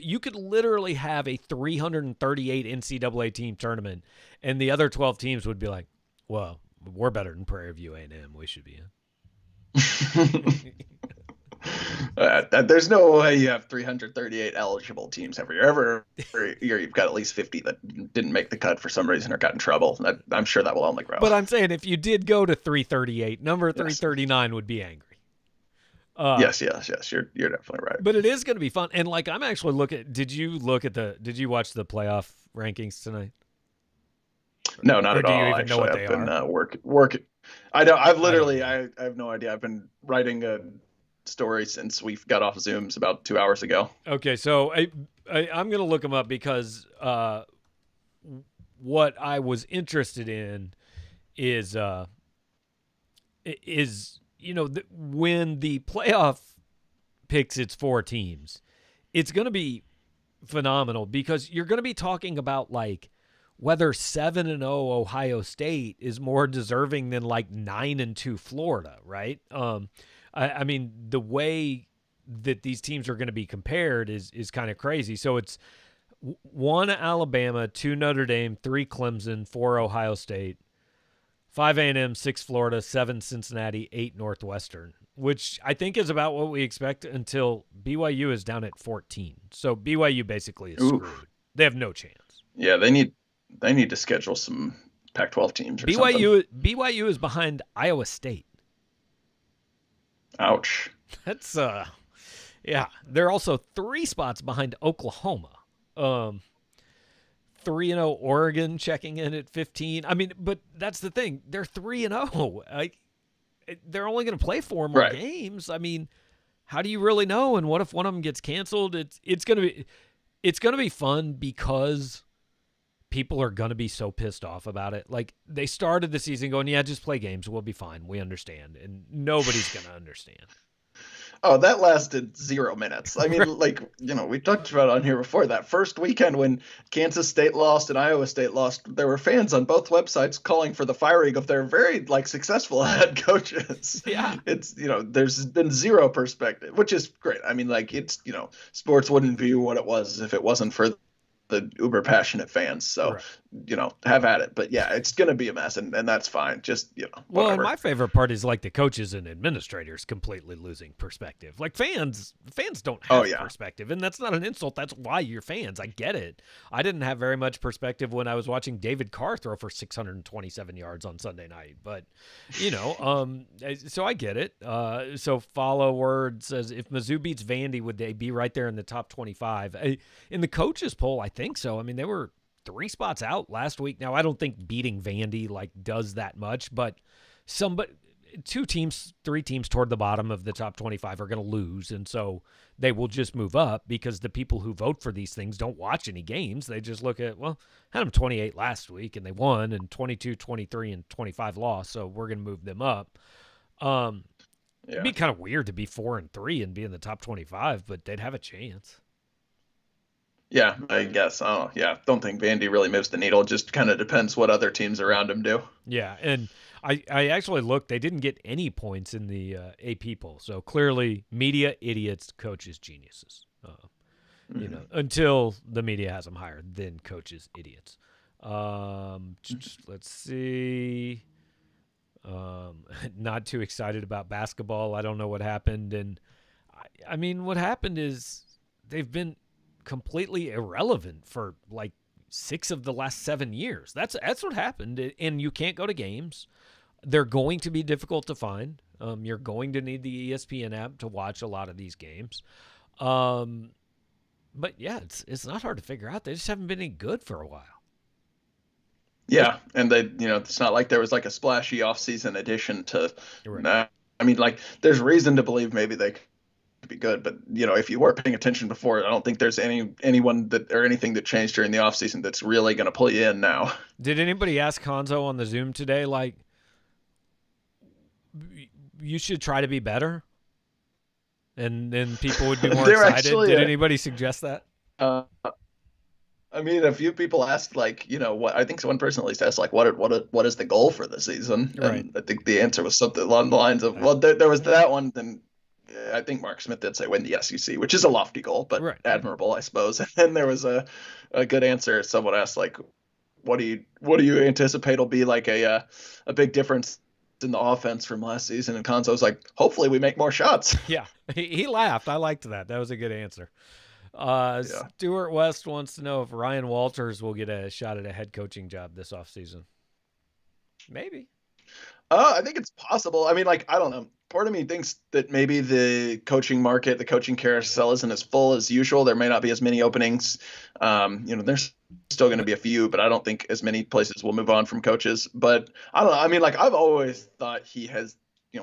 you could literally have a 338 NCAA team tournament, and the other 12 teams would be like, well, we're better than Prairie View A&M. We should be in.
There's no way you have 338 eligible teams every year. Every year you've got at least 50 that didn't make the cut for some reason or got in trouble. I'm sure that will only grow.
But I'm saying if you did go to 338, number 339 would be angry.
Yes. You're definitely right.
But it is going to be fun. And I'm actually looking. Did you watch the playoff rankings tonight?
No, not at all.
Do you even know what they are?
I've been working. I know. I have no idea. I've been writing a story since we got off Zooms about 2 hours ago.
Okay, so I'm going to look them up because what I was interested in is when the playoff picks its 4 teams, it's going to be phenomenal because you're going to be talking about whether 7-0 Ohio State is more deserving than 9-2 Florida, right? I mean, the way that these teams are going to be compared is kind of crazy. So it's 1 Alabama, 2 Notre Dame, 3 Clemson, 4 Ohio State, 5 A&M, 6 Florida, 7 Cincinnati, 8 Northwestern, which I think is about what we expect until BYU is down at 14. So BYU basically is screwed. They have no chance.
Yeah, they need to schedule some Pac-12 teams or something.
BYU is behind Iowa State.
Ouch.
That's yeah. They're also 3 spots behind Oklahoma. 3-0 Oregon checking in at 15. I mean, but that's the thing. They're 3-0. They're only going to play 4 more games. I mean, how do you really know? And what if one of them gets canceled? It's going to be fun because people are going to be so pissed off about it. They started the season going, yeah, just play games. We'll be fine. We understand. And nobody's going to understand.
Oh, that lasted 0 minutes. I mean, we talked about it on here before. That first weekend when Kansas State lost and Iowa State lost, there were fans on both websites calling for the firing of their very successful head coaches.
Yeah.
It's, there's been 0 perspective, which is great. I mean, it's, sports wouldn't view what it was if it wasn't for the uber passionate fans. So, have at it. But yeah, it's going to be a mess and that's fine. Just, whatever.
Well, and my favorite part is the coaches and administrators completely losing perspective. Fans don't have perspective, and that's not an insult. That's why you're fans. I get it. I didn't have very much perspective when I was watching David Carr throw for 627 yards on Sunday night, but so I get it. So Follow Word says, if Mizzou beats Vandy, would they be right there in the top 25? In the coaches poll, I think so. I mean, they were 3 spots out last week. Now, I don't think beating Vandy does that much, but three teams toward the bottom of the top 25 are going to lose, and so they will just move up because the people who vote for these things don't watch any games. They just look at, well, had them 28 last week and they won, and 22, 23, and 25 lost, so we're going to move them up. It'd be kind of weird to be 4-3 and be in the top 25, but they'd have a chance.
Yeah, I guess. Oh, yeah. Don't think Vandy really moves the needle. It just kind of depends what other teams around him do.
Yeah, and I actually looked. They didn't get any points in the AP poll. So clearly, media idiots, coaches geniuses. Until the media has them higher, then coaches idiots. Let's see. Not too excited about basketball. I don't know what happened, and I mean, what happened is they've been completely irrelevant for like 6 of the last 7 years. That's what happened, and you can't go to games. They're going to be difficult to find. You're going to need the ESPN app to watch a lot of these games. But yeah, it's not hard to figure out. They just haven't been any good for a while.
Yeah, and they, it's not like there was like a splashy off-season addition to. Right. I mean, like, there's reason to believe maybe they could be good, but if you weren't paying attention before, I don't think there's anyone that or anything that changed during the offseason that's really going to pull you in now.
Did anybody ask Hanzo on the Zoom today, like, you should try to be better, and then people would be more excited? Actually, did anybody suggest that?
I mean, a few people asked, like, what I think one person at least asked, like, what is the goal for the season?
Right.
And I think the answer was something along the lines of, well, there was that one. Then I think Mark Smith did say win the SEC, which is a lofty goal, but right. Admirable, I suppose. And then there was a good answer. Someone asked, like, what do you anticipate will be like a big difference in the offense from last season? And Konzo was like, hopefully we make more shots.
Yeah, he laughed. I liked that. That was a good answer. Stuart West wants to know if Ryan Walters will get a shot at a head coaching job this offseason. Maybe.
I think it's possible. I mean, like, I don't know. Part of me thinks that maybe the coaching market, the coaching carousel isn't as full as usual. There may not be as many openings. There's still going to be a few, but I don't think as many places will move on from coaches. But I don't know. I mean, like, I've always thought he has,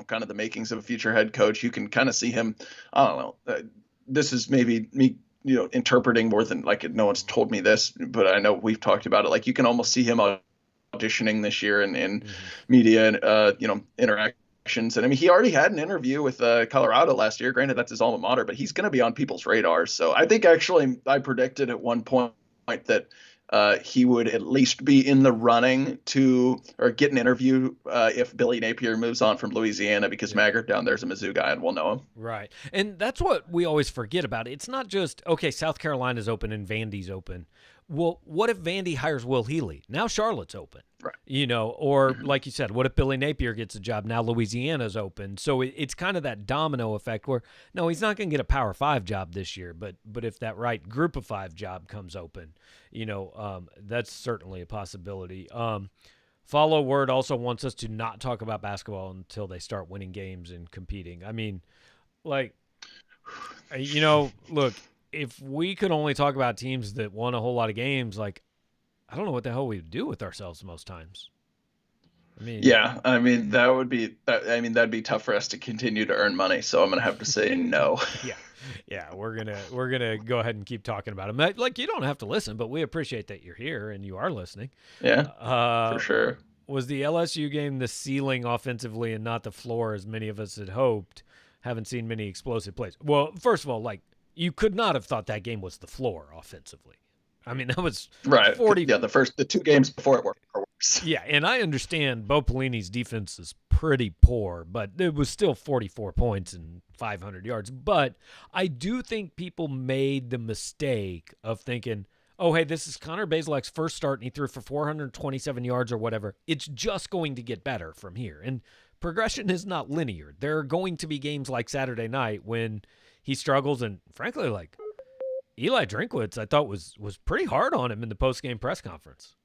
kind of the makings of a future head coach. You can kind of see him. I don't know. This is maybe me, interpreting more than, like, no one's told me this, but I know we've talked about it. Like, you can almost see him auditioning this year in media and, interactions. And I mean, he already had an interview with Colorado last year. Granted, that's his alma mater, but he's going to be on people's radars. So I think actually I predicted at one point that he would at least be in the running or get an interview if Billy Napier moves on from Louisiana, because Maggart down there's a Mizzou guy and we'll know him.
Right. And that's what we always forget about it. It's not just, okay, South Carolina's open and Vandy's open. Well, what if Vandy hires Will Healy? Now Charlotte's open. Right. Or like you said, what if Billy Napier gets a job? Now Louisiana's open. So it's kind of that domino effect where, no, he's not going to get a Power 5 job this year, but if that right Group of 5 job comes open, that's certainly a possibility. Follow Word also wants us to not talk about basketball until they start winning games and competing. I mean, like, look, if we could only talk about teams that won a whole lot of games, like, I don't know what the hell we would do with ourselves most times.
That'd be tough for us to continue to earn money. So I'm going to have to say no.
Yeah. We're going to go ahead and keep talking about them. Like, you don't have to listen, but we appreciate that you're here and you are listening.
Yeah, for sure.
Was the LSU game the ceiling offensively and not the floor as many of us had hoped? Haven't seen many explosive plays. Well, first of all, like, you could not have thought that game was the floor offensively. I mean, that was
right.
40.
Yeah, the 2 games before it were worse.
Yeah, and I understand Bo Pelini's defense is pretty poor, but it was still 44 points and 500 yards. But I do think people made the mistake of thinking, oh, hey, this is Connor Bazelak's first start, and he threw for 427 yards or whatever. It's just going to get better from here. And progression is not linear. There are going to be games like Saturday night when he struggles, and frankly, like, Eli Drinkwitz, I thought was pretty hard on him in the post-game press conference.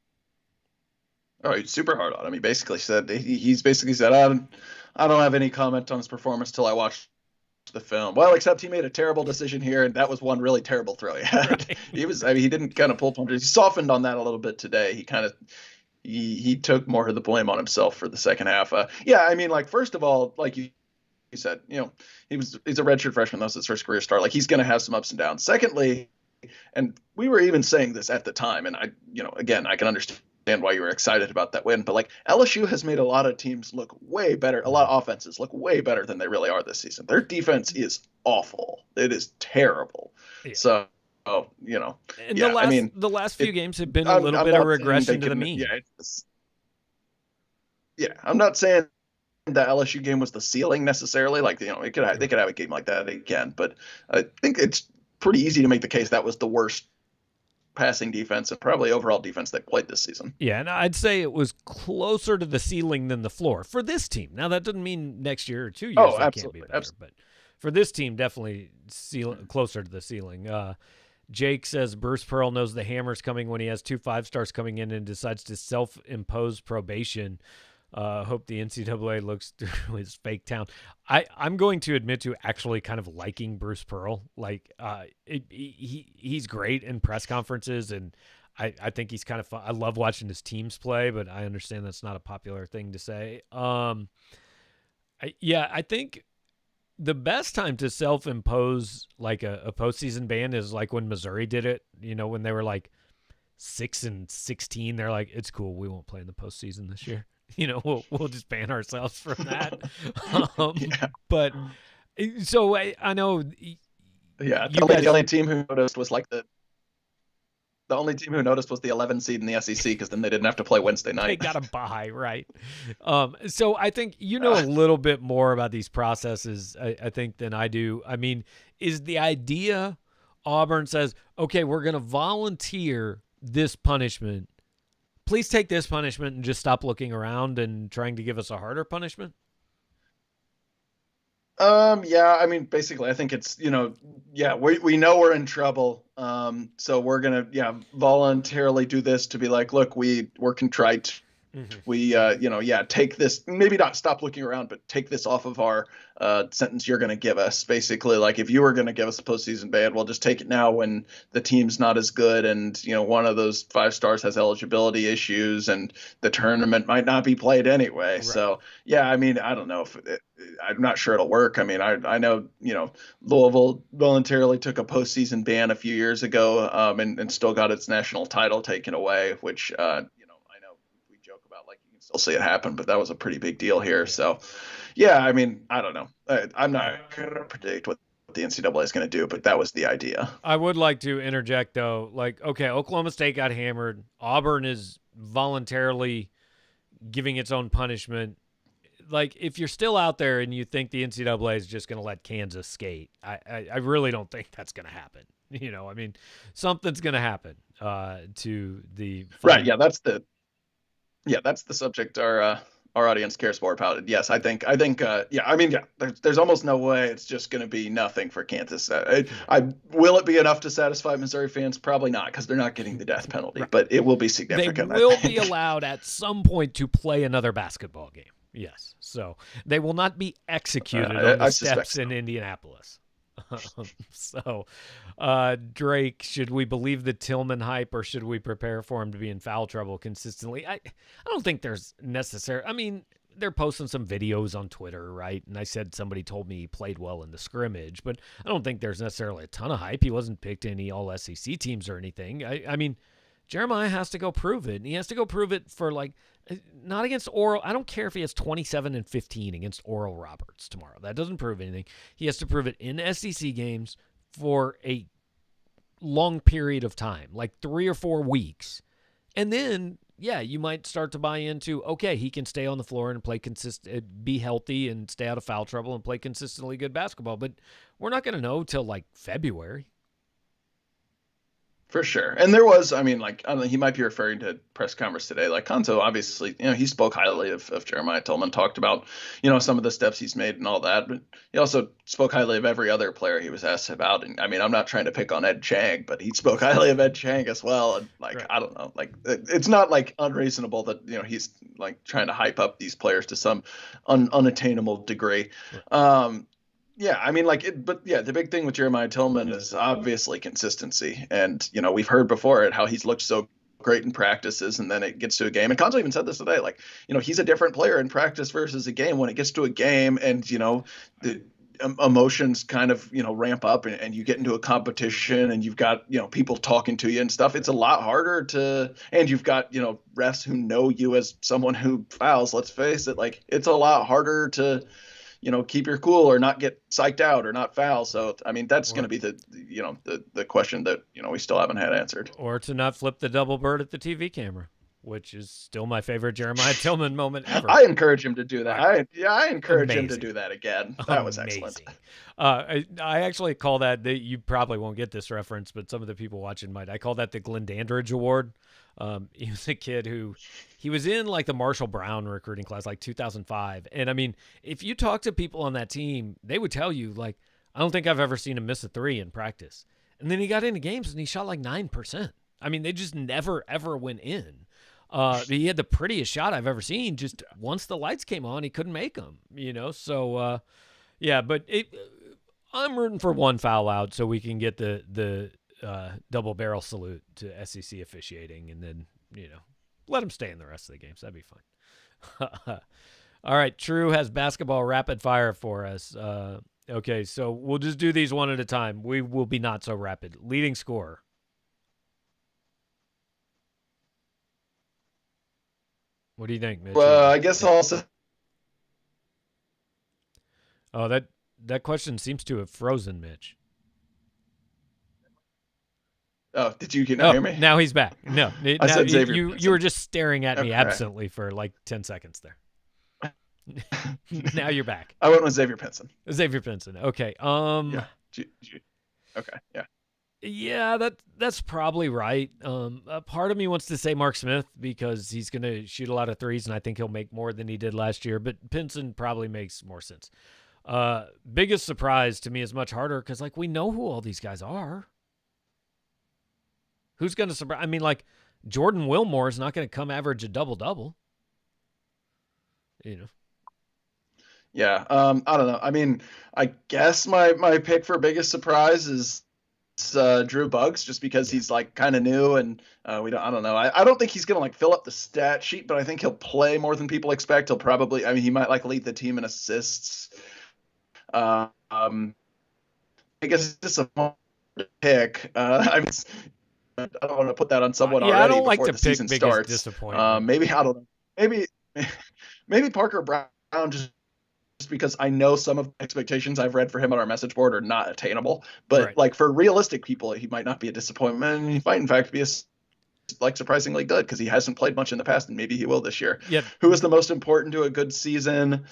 Oh, he's super hard on him. He basically said, I don't have any comment on his performance till I watch the film. Well, except he made a terrible decision here, and that was one really terrible throw he had. Right. He didn't kind of pull punches. He softened on that a little bit today. He he took more of the blame on himself for the second half. Yeah, I mean, like first of all, like you said, he's a redshirt freshman. That was his first career start. Like he's going to have some ups and downs. Secondly, and we were even saying this at the time, and again, I can understand why you were excited about that win, but like LSU has made a lot of teams look way better, a lot of offenses look way better than they really are this season. Their defense is awful. It is terrible. Yeah. So,
and the last few games have been a little bit of regression to the mean.
Yeah, I'm not saying the LSU game was the ceiling necessarily. Like, they could have a game like that again, but I think it's pretty easy to make the case that was the worst passing defense and probably overall defense they played this season.
Yeah, and I'd say it was closer to the ceiling than the floor for this team. Now, that doesn't mean next year or 2 years they can't be better, but for this team, definitely closer to the ceiling. Jake says Bruce Pearl knows the hammer's coming when he has 2 5-stars coming in and decides to self-impose probation. Hope the NCAA looks through his fake town. I'm going to admit to actually kind of liking Bruce Pearl. Like, he's great in press conferences, and I think he's kind of fun. I love watching his teams play, but I understand that's not a popular thing to say. I think the best time to self-impose like a postseason ban is like when Missouri did it. When they were like 6-16, they're like, it's cool, we won't play in the postseason this year. We'll just ban ourselves from that. But so I know.
Yeah, the only team who noticed was like the only team who noticed was the 11 seed in the SEC, because then they didn't have to play Wednesday night.
They got a bye, right? So I think a little bit more about these processes, I think, than I do. I mean, is the idea Auburn says, okay, we're going to volunteer this punishment. Please take this punishment and just stop looking around and trying to give us a harder punishment?
Yeah, I mean, basically, I think it's, we know we're in trouble. So we're going to, voluntarily do this to be like, look, we're contrite. Mm-hmm. We, take this, maybe not stop looking around, but take this off of our sentence you're going to give us. Basically, like if you were going to give us a postseason ban, we'll just take it now when the team's not as good and, one of those 5-stars has eligibility issues and the tournament might not be played anyway. Right. So, yeah, I mean, I don't know I'm not sure it'll work. I mean, I know, Louisville voluntarily took a postseason ban a few years ago and still got its national title taken away, which, still see it happen, but that was a pretty big deal here. So, yeah, I mean, I don't know. I'm not going to predict what the NCAA is going to do, but that was the idea.
I would like to interject, though. Like, okay, Oklahoma State got hammered. Auburn is voluntarily giving its own punishment. Like, if you're still out there and you think the NCAA is just going to let Kansas skate, I really don't think that's going to happen. I mean, something's going to happen to the
right. Yeah, that's the subject our audience cares more about. Yes, I think, there's almost no way it's just going to be nothing for Kansas. Will it be enough to satisfy Missouri fans? Probably not, because they're not getting the death penalty, right. But it will be significant.
They will be allowed at some point to play another basketball game. Yes. So they will not be executed on the steps in Indianapolis. So, Drake, should we believe the Tillman hype, or should we prepare for him to be in foul trouble consistently? I don't think there's necessary. I mean, they're posting some videos on Twitter, right? And I said somebody told me he played well in the scrimmage, but I don't think there's necessarily a ton of hype. He wasn't picked any all SEC teams or anything. I mean, Jeremiah has to go prove it, and he has to go prove it for not against Oral. I don't care if he has 27 and 15 against Oral Roberts tomorrow. That doesn't prove anything. He has to prove it in SEC games for a long period of time, like 3 or 4 weeks. And then, you might start to buy into, okay, he can stay on the floor and play consistent, be healthy and stay out of foul trouble and play consistently good basketball. But we're not going to know till February.
For sure. And there was, I don't know, he might be referring to press conference today. Like Konto, obviously, he spoke highly of Jeremiah Tillman, talked about, some of the steps he's made and all that. But he also spoke highly of every other player he was asked about. And I'm not trying to pick on Ed Chang, but he spoke highly of Ed Chang as well. And right. I don't know, it's not unreasonable that, he's trying to hype up these players to some unattainable degree. Right. The big thing with Jeremiah Tillman is obviously consistency. And, we've heard before how he's looked so great in practices, and then it gets to a game. And Conzo even said this today, like, he's a different player in practice versus a game. When it gets to a game, and the emotions kind of ramp up, and you get into a competition, and you've got people talking to you and stuff, it's a lot harder to, and you've got refs who know you as someone who fouls. Let's face it, like, it's a lot harder to keep your cool or not get psyched out or not foul. So, I mean, that's going to be the question that, we still haven't had answered.
Or to not flip the double bird at the TV camera, which is still my favorite Jeremiah Tillman moment ever.
I encourage him to do that. I encourage him to do that again. That was excellent.
I actually call that, you probably won't get this reference, but some of the people watching might. I call that the Glenn Dandridge Award. He was a kid who, he was in like the Marshall Brown recruiting class, like 2005. And I mean, if you talk to people on that team, they would tell you, like, I don't think I've ever seen him miss a three in practice. And then he got into games and he shot like 9%. I mean, they just never, ever went in. He had the prettiest shot I've ever seen. Just once the lights came on, he couldn't make them, So, yeah, but I'm rooting for one foul out so we can get the double barrel salute to SEC officiating, and then, let him stay in the rest of the games. That'd be fine. All right. True has basketball rapid fire for us. Okay. So we'll just do these one at a time. We will be not so rapid. Leading scorer. What do you think, Mitch?
Well, I guess also.
Oh, that question seems to have frozen, Mitch.
Oh, did you not hear me?
Now he's back. No,
I said Xavier.
You were just staring at me absently for like 10 seconds there. Now you're back.
I went with Xavier Pinson.
Xavier Pinson. Okay.
Yeah. Okay. Yeah.
Yeah, that's probably right. A part of me wants to say Mark Smith because he's going to shoot a lot of threes, and I think he'll make more than he did last year. But Pinson probably makes more sense. Biggest surprise to me is much harder because, like, we know who all these guys are. Who's going to surprise? I mean, like, Jordan Wilmore is not going to come average a double-double.
Yeah. I don't know. I mean, I guess my pick for biggest surprise is Drew Buggs, just because he's like kind of new, and I don't know. I don't think he's going to like fill up the stat sheet, but I think he'll play more than people expect. He'll probably, I mean, he might like lead the team in assists. I guess it's a pick. I mean, I don't want to put that on someone already.
I don't like
before
to
the
pick
season
biggest
starts.
disappointment.
Maybe I don't know. Maybe Parker Brown, just because I know some of the expectations I've read for him on our message board are not attainable. But
Right.
like for realistic people, he might not be a disappointment. He might in fact be surprisingly good because he hasn't played much in the past, and maybe he will this year.
Yep.
Who is the most important to a good season?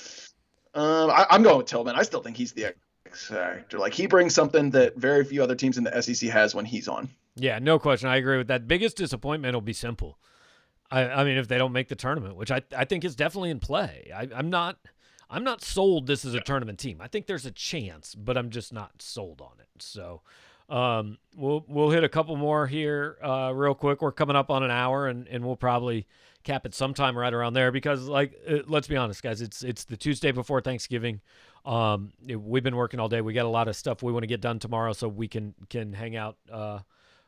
I'm going with Tillman. I still think he's the X factor. Like, he brings something that very few other teams in the SEC has when he's on.
Yeah, no question. I agree with that. Biggest disappointment will be simple. I mean, if they don't make the tournament, which I think is definitely in play. I'm not sold this is a tournament team. I think there's a chance, but I'm just not sold on it. So we'll hit a couple more here real quick. We're coming up on an hour, and we'll probably cap it sometime right around there because, like, let's be honest, guys, it's the Tuesday before Thanksgiving. We've been working all day. We got a lot of stuff we want to get done tomorrow so we can hang out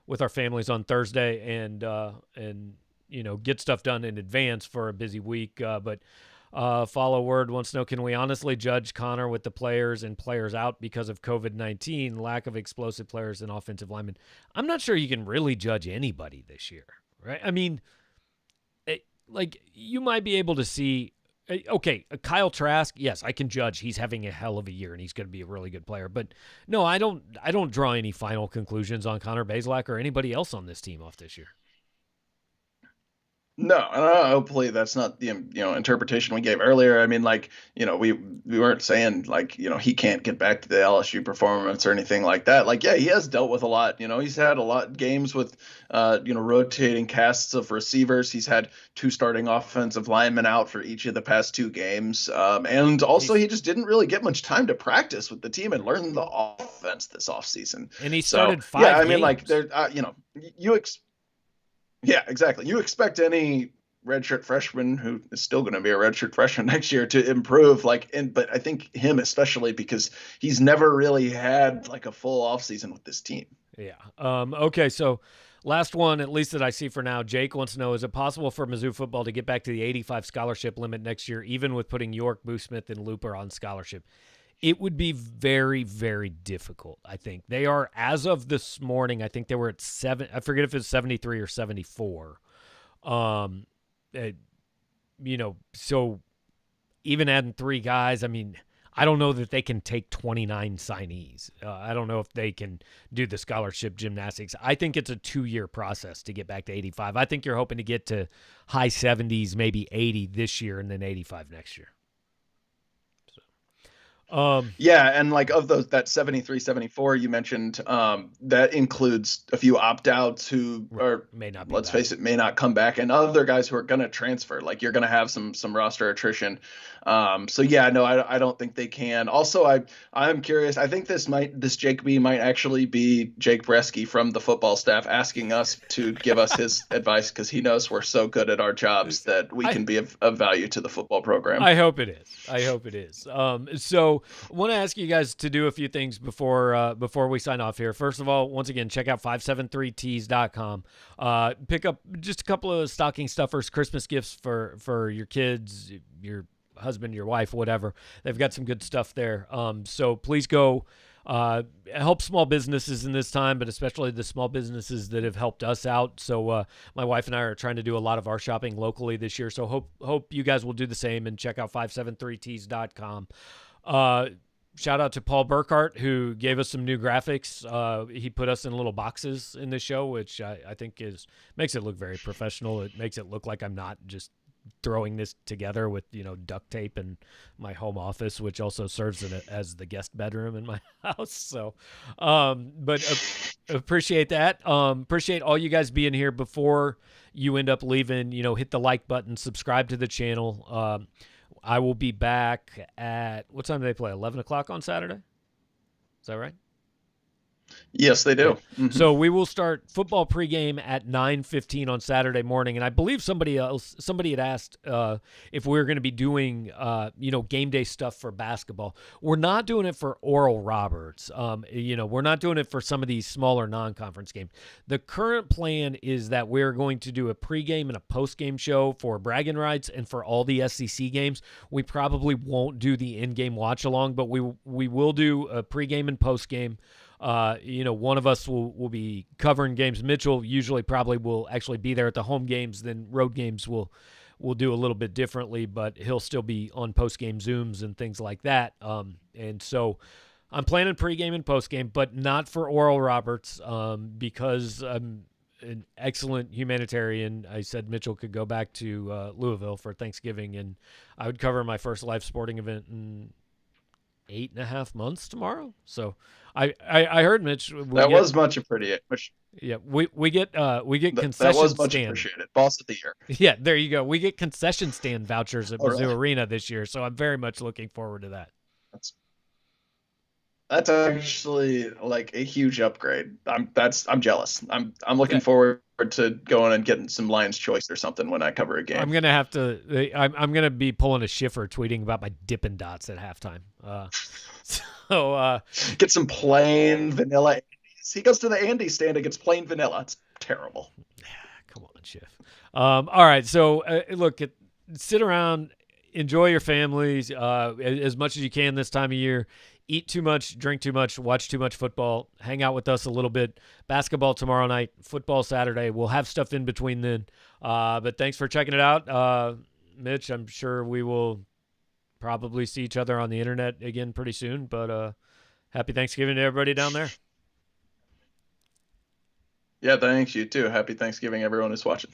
with our families on Thursday and get stuff done in advance for a busy week. But Follow Word wants to know, can we honestly judge Connor with the players and players out because of COVID-19, lack of explosive players and offensive linemen? I'm not sure you can really judge anybody this year, right? I mean, you might be able to see, okay, Kyle Trask, yes, I can judge he's having a hell of a year and he's going to be a really good player. But no, I don't draw any final conclusions on Connor Bazelak or anybody else on this team off this year.
No, and hopefully that's not the interpretation we gave earlier. I mean, like, we weren't saying like, he can't get back to the LSU performance or anything like that. Like, yeah, he has dealt with a lot. He's had a lot of games with rotating casts of receivers. He's had 2 starting offensive linemen out for each of the past 2 games, and also he just didn't really get much time to practice with the team and learn the offense this offseason.
And he started 5
Yeah, I
games.
mean, like, there, yeah, exactly. You expect any redshirt freshman who is still going to be a redshirt freshman next year to improve, but I think him especially because he's never really had like a full offseason with this team.
Yeah. Okay, so last one, at least that I see for now. Jake wants to know: is it possible for Mizzou football to get back to the 85 scholarship limit next year, even with putting York, Boo Smith, and Looper on scholarship? It would be very, very difficult. I think they are, as of this morning. I think they were at 7. I forget if it's 73 or 74. Um, uh, so even adding 3 guys, I mean, I don't know that they can take 29 signees. I don't know if they can do the scholarship gymnastics. I think it's a 2-year process to get back to 85. I think you're hoping to get to high 70s, maybe 80 this year, and then 85 next year.
Yeah, and like of those, that 73, 74 you mentioned, that includes a few opt-outs who are,
may not be
let's
back.
face it, may not come back, and other guys who are going to transfer. Like, you're going to have some roster attrition. So yeah, no, I don't think they can. Also, I'm curious. I think this Jake B might actually be Jake Bresky from the football staff asking us to give us his advice, because he knows we're so good at our jobs that we can be of value to the football program.
I hope it is. So I want to ask you guys to do a few things before we sign off here. First of all, once again, check out 573tees.com. Pick up just a couple of stocking stuffers, Christmas gifts for your kids, your husband, your wife, whatever. They've got some good stuff there. So please go help small businesses in this time, but especially the small businesses that have helped us out. So my wife and I are trying to do a lot of our shopping locally this year. So hope you guys will do the same and check out 573tees.com. Shout out to Paul Burkhart, who gave us some new graphics. He put us in little boxes in the show, which I think makes it look very professional. It makes it look like I'm not just throwing this together with duct tape in my home office, which also serves as the guest bedroom in my house. So but appreciate that. Appreciate all you guys being here. Before you end up leaving, hit the like button, subscribe to the channel. I will be back at, what time do they play? 11 o'clock on Saturday? Is that right?
Yes, they do.
Mm-hmm. So we will start football pregame at 9:15 on Saturday morning, and I believe somebody had asked if we were going to be doing game day stuff for basketball. We're not doing it for Oral Roberts. We're not doing it for some of these smaller non-conference games. The current plan is that we're going to do a pregame and a postgame show for bragging rights and for all the SEC games. We probably won't do the in-game watch along, but we will do a pregame and postgame. One of us will be covering games. Mitchell usually probably will actually be there at the home games. Then road games we'll do a little bit differently, but he'll still be on post-game Zooms and things like that. And so I'm planning pregame and postgame, but not for Oral Roberts because I'm an excellent humanitarian. I said Mitchell could go back to Louisville for Thanksgiving, and I would cover my first live sporting event in 8.5 months tomorrow. So I heard Mitch.
Was much appreciated.
Yeah, we get concession
that was much
stand.
Appreciated. Boss of the year.
Yeah, there you go. We get concession stand vouchers at Mizzou Arena this year, so I'm very much looking forward to that.
That's actually like a huge upgrade. I'm jealous. I'm looking forward to going and getting some Lion's Choice or something when I cover a game.
I'm gonna have to. I'm gonna be pulling a Schiffer, tweeting about my Dippin' Dots at halftime. So
get some plain vanilla Andes. He goes to the Andes stand and gets plain vanilla. It's terrible.
Come on, Schiff. All right. So look, sit around, enjoy your families as much as you can this time of year. Eat too much, drink too much, watch too much football, hang out with us a little bit. Basketball tomorrow night, football Saturday. We'll have stuff in between then. But thanks for checking it out. Mitch, I'm sure we will probably see each other on the internet again pretty soon. But happy Thanksgiving to everybody down there.
Yeah, thanks. You too. Happy Thanksgiving, everyone who's watching.